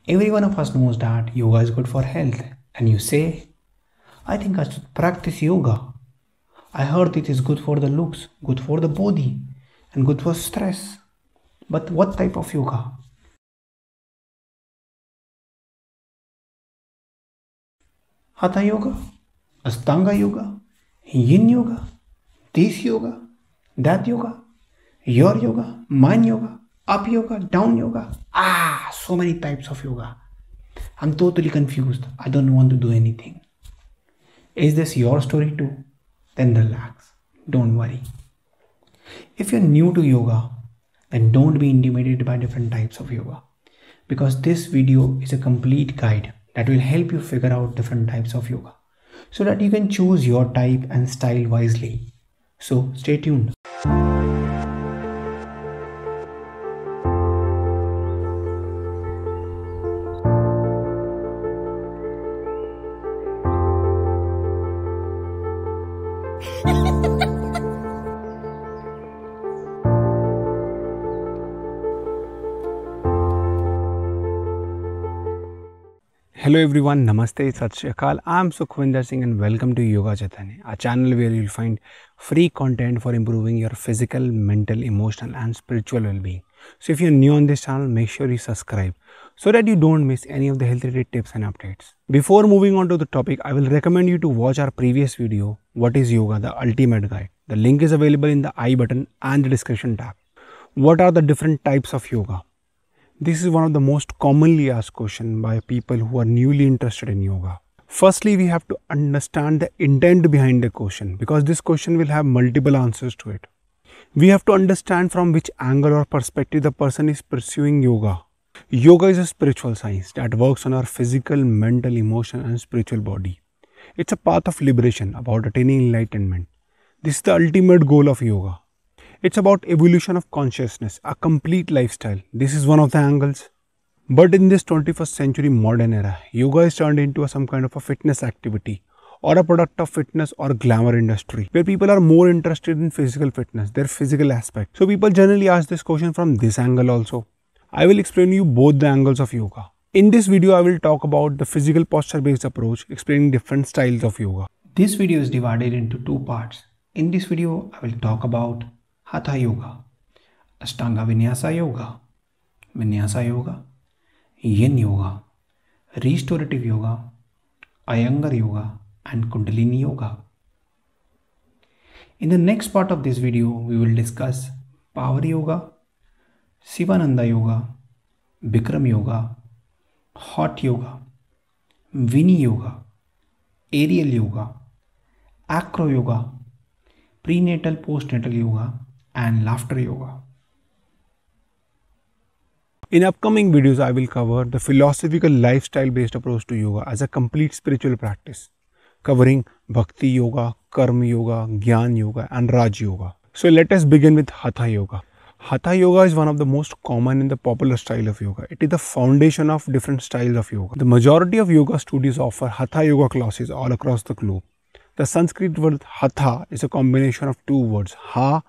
Every one of us knows that yoga is good for health, and you say, I think I should practice yoga. I heard it is good for the looks, good for the body, and good for stress. But what type of yoga? Hatha yoga? Astanga yoga? Yin yoga? This yoga? That yoga? Your yoga? Mine yoga? Up yoga? Down yoga? So many types of yoga. I'm totally confused. I don't want to do anything. Is this your story too? Then relax. Don't worry. If you're new to yoga, then don't be intimidated by different types of yoga. Because this video is a complete guide that will help you figure out different types of yoga so that you can choose your type and style wisely. So stay tuned. Hello everyone, Namaste, Sat Shri Akal. I am Sukhwinder Singh and welcome to Yoga Chaitanya, a channel where you will find free content for improving your physical, mental, emotional and spiritual well-being. So if you are new on this channel, make sure you subscribe so that you don't miss any of the health related tips and updates. Before moving on to the topic, I will recommend you to watch our previous video, What is Yoga? The Ultimate Guide. The link is available in the I button and the description tab. What are the different types of yoga? This is one of the most commonly asked questions by people who are newly interested in yoga. Firstly, we have to understand the intent behind the question because this question will have multiple answers to it. We have to understand from which angle or perspective the person is pursuing yoga. Yoga is a spiritual science that works on our physical, mental, emotional and spiritual body. It's a path of liberation about attaining enlightenment. This is the ultimate goal of yoga. It's about evolution of consciousness, a complete lifestyle. This is one of the angles. But in this 21st century modern era, yoga is turned into some kind of a fitness activity or a product of fitness or glamour industry where people are more interested in physical fitness, their physical aspect. So people generally ask this question from this angle also. I will explain you both the angles of yoga. In this video, I will talk about the physical posture based approach, explaining different styles of yoga. This video is divided into two parts. In this video, I will talk about Hatha Yoga, Ashtanga Vinyasa Yoga, Yin Yoga, Restorative Yoga, Iyengar Yoga and Kundalini Yoga. In the next part of this video, we will discuss Power Yoga, Sivananda Yoga, Bikram Yoga, Hot Yoga, Vini Yoga, Aerial Yoga, Acro Yoga, Prenatal Postnatal Yoga and Laughter Yoga. In upcoming videos, I will cover the philosophical lifestyle based approach to yoga as a complete spiritual practice, covering Bhakti Yoga, Karma Yoga, Gyan Yoga and Raj Yoga. So let us begin with Hatha Yoga. Hatha Yoga is one of the most common in the popular style of yoga. It is the foundation of different styles of yoga. The majority of yoga studios offer Hatha Yoga classes all across the globe. The Sanskrit word Hatha is a combination of two words. Ha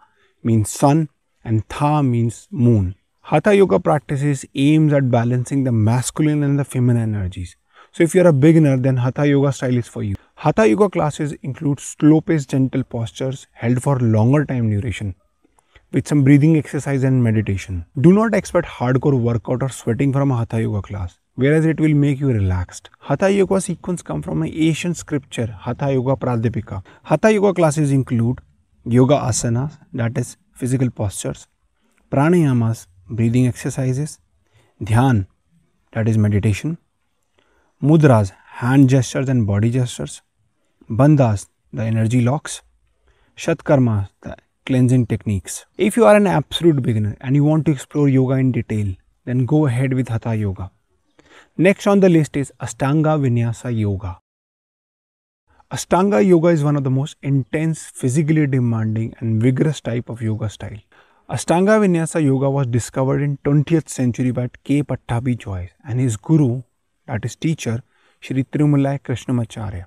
means sun and Tha means moon. Hatha Yoga practices aims at balancing the masculine and the feminine energies. So if you are a beginner, then Hatha Yoga style is for you. Hatha Yoga classes include slow-paced gentle postures held for longer time duration with some breathing exercise and meditation. Do not expect hardcore workout or sweating from a Hatha Yoga class, whereas it will make you relaxed. Hatha Yoga sequence come from an ancient scripture, Hatha Yoga Pradipika. Hatha Yoga classes include Yoga Asanas, that is physical postures, Pranayamas, breathing exercises, Dhyan, that is meditation, Mudras, hand gestures and body gestures, Bandhas, the energy locks, Shatkarmas, the cleansing techniques. If you are an absolute beginner and you want to explore yoga in detail, then go ahead with Hatha Yoga. Next on the list is Ashtanga Vinyasa Yoga. Ashtanga Yoga is one of the most intense, physically demanding and vigorous type of yoga style. Ashtanga Vinyasa Yoga was discovered in 20th century by K. Pattabhi Jois and his guru, that is teacher, Sri Tirumalai Krishnamacharya.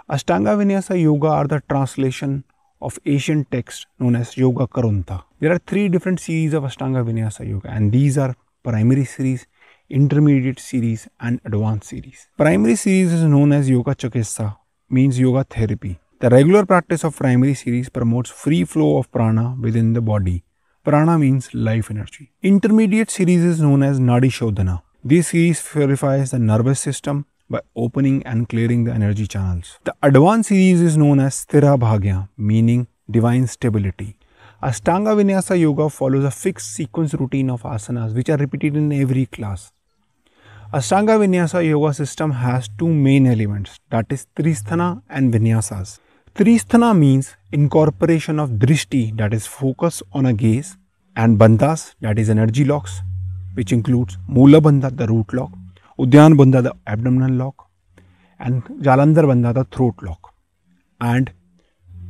Ashtanga Vinyasa Yoga are the translation of ancient texts known as Yoga Karunta. There are three different series of Ashtanga Vinyasa Yoga and these are primary series, intermediate series, and advanced series. Primary series is known as Yoga Chikitsa, means yoga therapy. The regular practice of primary series promotes free flow of prana within the body. Prana means life energy. Intermediate series is known as Nadi Shodhana. This series purifies the nervous system by opening and clearing the energy channels. The advanced series is known as Sthira Bhagya, meaning divine stability. Ashtanga Vinyasa Yoga follows a fixed sequence routine of asanas which are repeated in every class. Ashtanga Vinyasa Yoga system has two main elements, that is Tristhana and Vinyasas. Tristhana means incorporation of Drishti, that is focus on a gaze, and Bandhas, that is energy locks, which includes Mula Bandha, the root lock, Udyan Bandha, the abdominal lock, and Jalandhar Bandha, the throat lock, and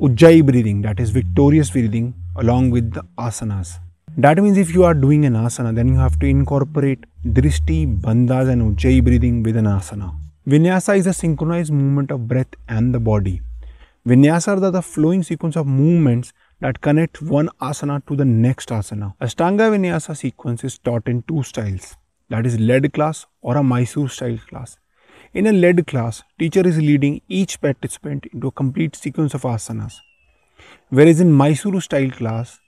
Ujjayi breathing, that is victorious breathing, along with the asanas. That means if you are doing an asana, then you have to incorporate Drishti, Bandhas and Ujjayi breathing with an asana. Vinyasa is a synchronized movement of breath and the body. Vinyasa are the flowing sequence of movements that connect one asana to the next asana. Ashtanga Vinyasa sequence is taught in two styles, that is lead class or a Mysore style class. In a lead class, teacher is leading each participant into a complete sequence of asanas. Whereas in Mysore style class,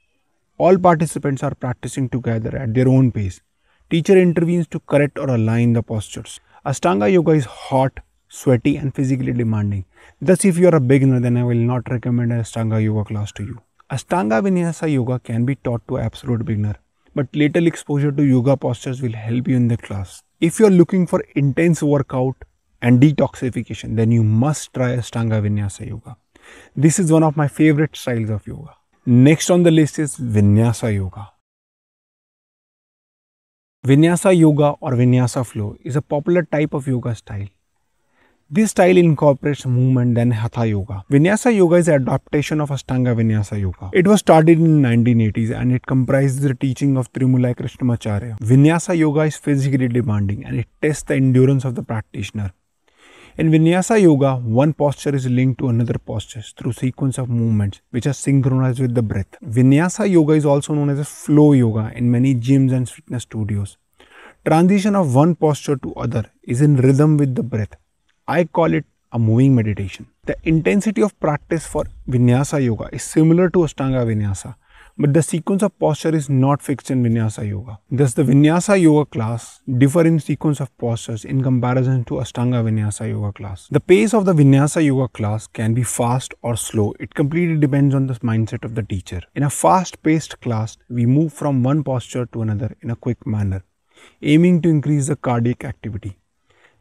all participants are practicing together at their own pace. Teacher intervenes to correct or align the postures. Ashtanga Yoga is hot, sweaty and physically demanding. Thus, if you are a beginner, then I will not recommend an Ashtanga Yoga class to you. Ashtanga Vinyasa Yoga can be taught to absolute beginner, but little exposure to yoga postures will help you in the class. If you are looking for intense workout and detoxification, then you must try Ashtanga Vinyasa Yoga. This is one of my favorite styles of yoga. Next on the list is Vinyasa Yoga. Vinyasa Yoga or Vinyasa Flow is a popular type of yoga style. This style incorporates movement than Hatha Yoga. Vinyasa Yoga is an adaptation of Ashtanga Vinyasa Yoga. It was started in the 1980s and it comprises the teaching of Trimalai Krishnamacharya. Vinyasa Yoga is physically demanding and it tests the endurance of the practitioner. In Vinyasa Yoga, one posture is linked to another posture through sequence of movements which are synchronized with the breath. Vinyasa Yoga is also known as a flow yoga in many gyms and fitness studios. Transition of one posture to other is in rhythm with the breath. I call it a moving meditation. The intensity of practice for Vinyasa Yoga is similar to Ashtanga Vinyasa, but the sequence of posture is not fixed in Vinyasa Yoga. Thus, the Vinyasa Yoga class differ in sequence of postures in comparison to Ashtanga Vinyasa Yoga class. The pace of the Vinyasa Yoga class can be fast or slow. It completely depends on the mindset of the teacher. In a fast-paced class, we move from one posture to another in a quick manner, aiming to increase the cardiac activity.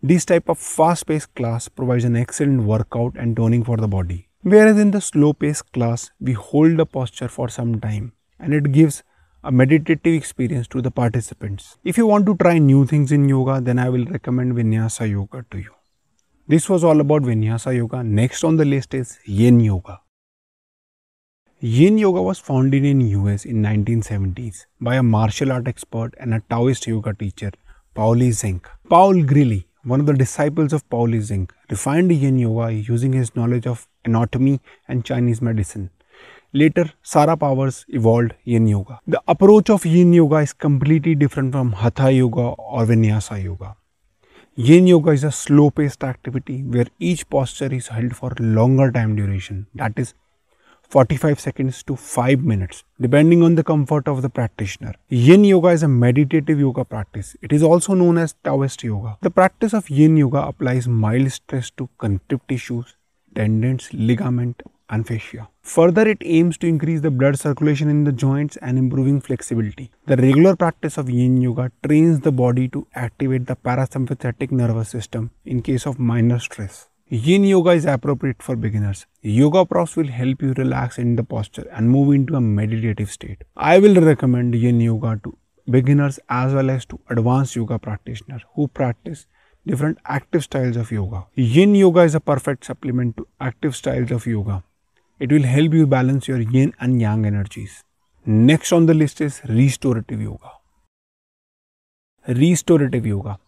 This type of fast-paced class provides an excellent workout and toning for the body. Whereas in the slow-paced class, we hold the posture for some time and it gives a meditative experience to the participants. If you want to try new things in yoga, then I will recommend Vinyasa Yoga to you. This was all about Vinyasa Yoga. Next on the list is Yin Yoga. Yin Yoga was founded in US in 1970s by a martial art expert and a Taoist yoga teacher, Pauli Zink. Paul Grilli, one of the disciples of Pauli Zink, refined Yin Yoga using his knowledge of anatomy and Chinese medicine. Later, Sara Powers evolved Yin Yoga. The approach of Yin Yoga is completely different from Hatha Yoga or Vinyasa Yoga. Yin Yoga is a slow-paced activity where each posture is held for longer time duration, that is 45 seconds to 5 minutes, depending on the comfort of the practitioner. Yin Yoga is a meditative yoga practice. It is also known as Taoist Yoga. The practice of Yin Yoga applies mild stress to connective tissues, tendons, ligament, and fascia. Further, it aims to increase the blood circulation in the joints and improving flexibility. The regular practice of Yin Yoga trains the body to activate the parasympathetic nervous system in case of minor stress. Yin Yoga is appropriate for beginners. Yoga profs will help you relax in the posture and move into a meditative state. I will recommend Yin Yoga to beginners as well as to advanced yoga practitioners who practice different active styles of yoga. Yin Yoga is a perfect supplement to active styles of yoga. It will help you balance your yin and yang energies. Next on the list is Restorative Yoga. Restorative Yoga.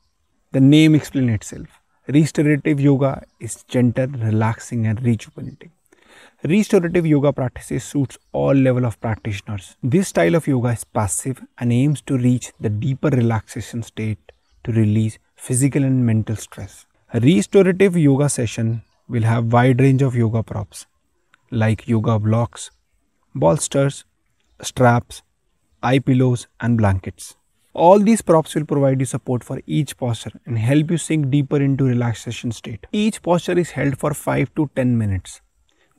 The name explains itself. Restorative Yoga is gentle, relaxing and rejuvenating. Restorative Yoga practices suits all level of practitioners. This style of yoga is passive and aims to reach the deeper relaxation state to release physical and mental stress. A restorative yoga session will have wide range of yoga props like yoga blocks, bolsters, straps, eye pillows and blankets. All these props will provide you support for each posture and help you sink deeper into relaxation state. Each posture is held for 5 to 10 minutes.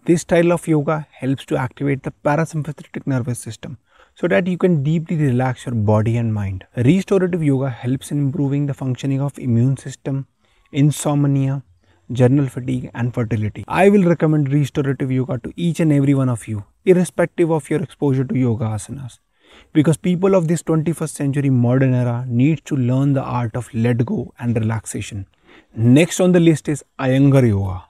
This style of yoga helps to activate the parasympathetic nervous system so that you can deeply relax your body and mind. Restorative yoga helps in improving the functioning of immune system, insomnia, general fatigue and fertility. I will recommend restorative yoga to each and every one of you, irrespective of your exposure to yoga asanas. Because people of this 21st century modern era need to learn the art of let go and relaxation. Next on the list is Iyengar yoga.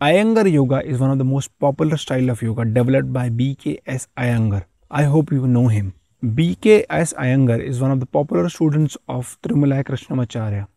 Iyengar yoga is one of the most popular style of yoga developed by B.K.S. Iyengar. I hope you know him. B.K.S. Iyengar is one of the popular students of Tirumalai Krishnamacharya.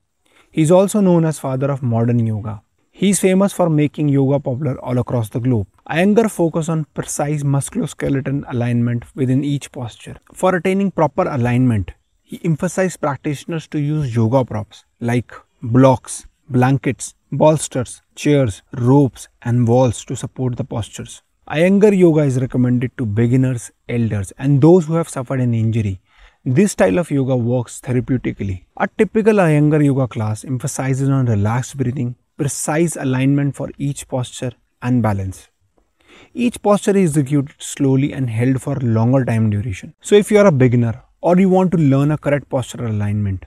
He is also known as father of modern yoga. He is famous for making yoga popular all across the globe. Iyengar focuses on precise musculoskeletal alignment within each posture. For attaining proper alignment, he emphasized practitioners to use yoga props like blocks, blankets, bolsters, chairs, ropes and walls to support the postures. Iyengar yoga is recommended to beginners, elders and those who have suffered an injury. This style of yoga works therapeutically. A typical Iyengar yoga class emphasizes on relaxed breathing, precise alignment for each posture and balance. Each posture is executed slowly and held for longer time duration. So if you are a beginner or you want to learn a correct postural alignment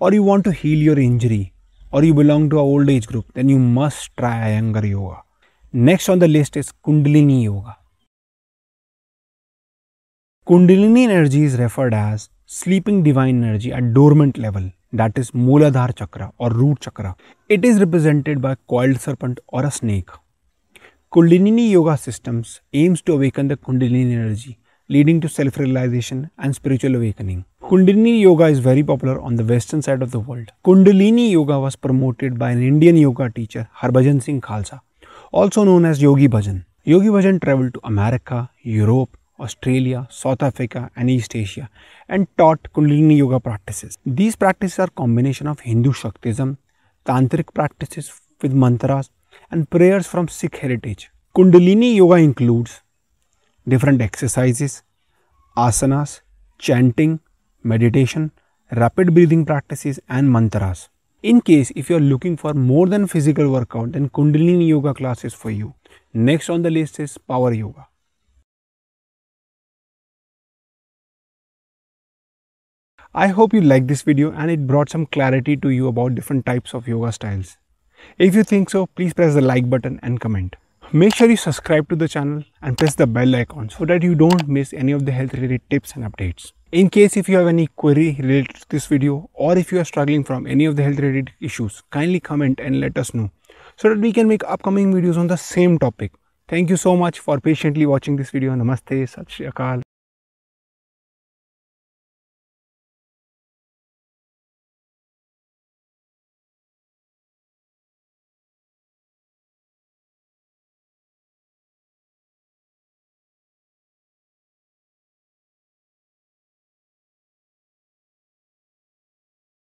or you want to heal your injury or you belong to an old age group, then you must try Iyengar yoga. Next on the list is Kundalini yoga. Kundalini energy is referred as sleeping divine energy at dormant level, that is Mooladhara chakra or root chakra. It is represented by coiled serpent or a snake. Kundalini yoga systems aims to awaken the Kundalini energy, leading to self-realization and spiritual awakening. Kundalini yoga is very popular on the western side of the world. Kundalini yoga was promoted by an Indian yoga teacher, Harbhajan Singh Khalsa, also known as Yogi Bhajan. Yogi Bhajan traveled to America, Europe, Australia, South Africa and East Asia and taught Kundalini yoga practices. These practices are a combination of Hindu Shaktism, Tantric practices with mantras and prayers from Sikh heritage. Kundalini yoga includes different exercises, asanas, chanting, meditation, rapid breathing practices and mantras. In case if you are looking for more than physical workout, then Kundalini yoga class is for you. Next on the list is power yoga. I hope you liked this video and it brought some clarity to you about different types of yoga styles. If you think so, please press the like button and comment. Make sure you subscribe to the channel and press the bell icon so that you don't miss any of the health related tips and updates. In case if you have any query related to this video or if you are struggling from any of the health related issues, kindly comment and let us know so that we can make upcoming videos on the same topic. Thank you so much for patiently watching this video. Namaste, Sat Shri Akal.